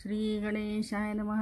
श्री गणेशाय नमः।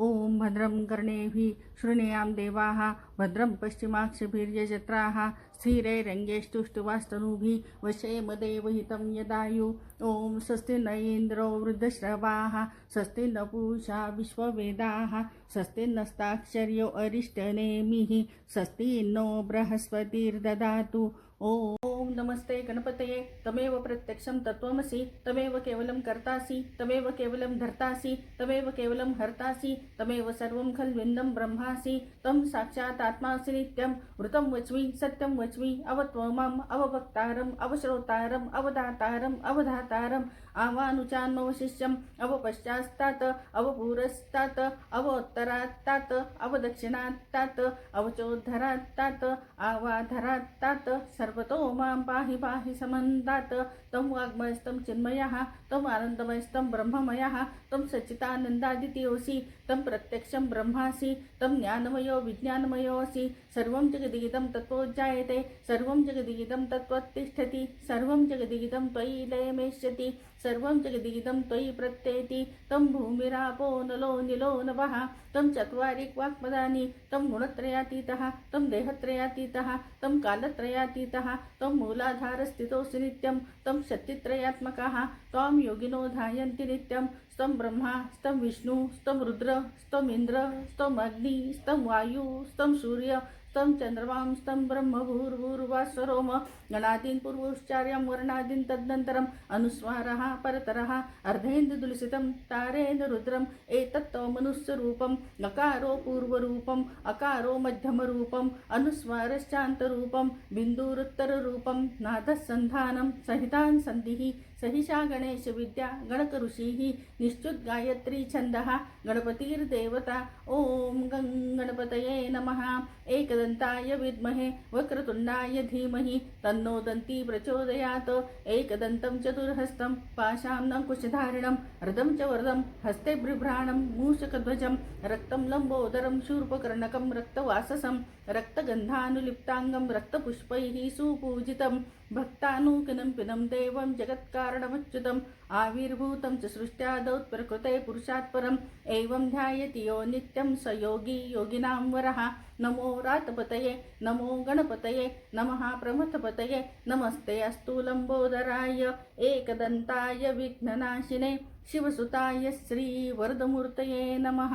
ओम भद्रं कर्णेभिः शृणुयाम देवाः भद्रं पश्चिमाक्षभिर्यजत्राः स्थिरैरङ्गैस्तुष्टुवास्तनूभिः वशेमदेवहितं यदायु। ओम स्वस्ति न इन्द्रो वृद्धश्रवाः स्वस्ति न पूषा विश्ववेदाः स्वस्ति नस्ताक्षर्यो अरिष्टनेमिः स्वस्ति नो बृहस्पतिर्ददातु। ओम नमस्ते गणपतये तमेव प्रत्यक्षं तत्त्वमसि तमेव केवलं कर्तासि तमेव केवलं धर्तासि तमेव केवलं हर्तासि तमेव सर्वं खल्विन्दं ब्रह्मासि तं साक्षात् आत्मासि नित्यं वृतं वच्मि सत्यं वच्मि अवत्वमाम् अवभक्तारम् अवश्रोतारम् अवधातारम् अवधातारम् आवानुचान्मवशिष्यम् अवपश्चात्तात् अवपुरस्तात् अवोत्तरात्तात् अवदक्षिणात्तात् अवचोद्धरात्तात् आवाधरात्तात् सर्वतो मां पाहि पाहि समन्तात्। तं वाग्मयस्तं चिन्मयः तं आनन्दमयस्तं ब्रह्ममयः तं सच्चिदानन्दादित्योऽसि तं प्रत्यक्षं ब्रह्मासि तं ज्ञानमयो विज्ञानमयोऽसि सर्वं जगदिदं तत्त्वोज्जायते सर्वं जगदिदं तत्त्वतिष्ठति सर्वं जगदिदं त्वयि लयमेष्यति सर्वं जगदिदं त्वयि प्रत्येति। तं भूमिरापो नलो निलो नभः तं चत्वारिक वाक्पदानि तं गुणत्रयातीतः तं देहत्रयातीतः तं कालत्रयातीतः तं मूलाधारस्थितोऽसि नित्यं तं शक्तित्रयात्मकः त्वां योगिनो ध्यायन्ति नित्यं स्तं ब्रह्मा स्तं विष्णु स्तं रुद्र स्तं इन्द्र स्तं अग्नि स्तं वायु स्तं सूर्य स्तं चंद्रमां स्तं ब्रह्म भूर्भुवस्वरोम गणादीन् पूर्वोच्चार्यं वर्णादीन् तदनन्तरम् अनुस्वारः परतरः अर्धेन्दुदुलसितं तारेण रुद्रम् एतत्तो मनुष्यरूपं नकारो पूर्वरूपम् अकारो मध्यमरूपम् अनुस्वारश्चान्तरूपं बिन्दुरुत्तररूपं नादसन्धानं सहितान् सन्धिः सहिषा गणेश विद्या गणकऋषिः निश्चुत गायत्री छन्दः गणपतिर्देवता। ओम गणपतये नमः। एकदन्ताय विद्महे वक्रतुण्डाय धीमहि तन्नो दन्ती प्रचोदयात्। एकदन्तं चतुर्हस्तं पाशां कुशधारिणं रदं च वरदं हस्ते बिभ्राणं मूषकध्वजं रक्तं लम्बोदरं शूर्पकर्णकं रक्तवाससं रक्तगन्धानुलिप्ताङ्गं रक्तपुष्पैः सुपूजितं भक्तानुकनं पिनं देवं जगत्कारणमच्युतम् आविर्भूतं च सृष्ट्यादौ प्रकृते पुरुषात् परम् एवं ध्यायति यो नित्यं स योगी योगिनां वरः। नमो रातपतये नमो गणपतये नमः प्रमथपतये नमस्ते अस्तु लंबोदराय एकदन्ताय विघ्ननाशिने शिवसुताय श्रीवरदमूर्तये नमः।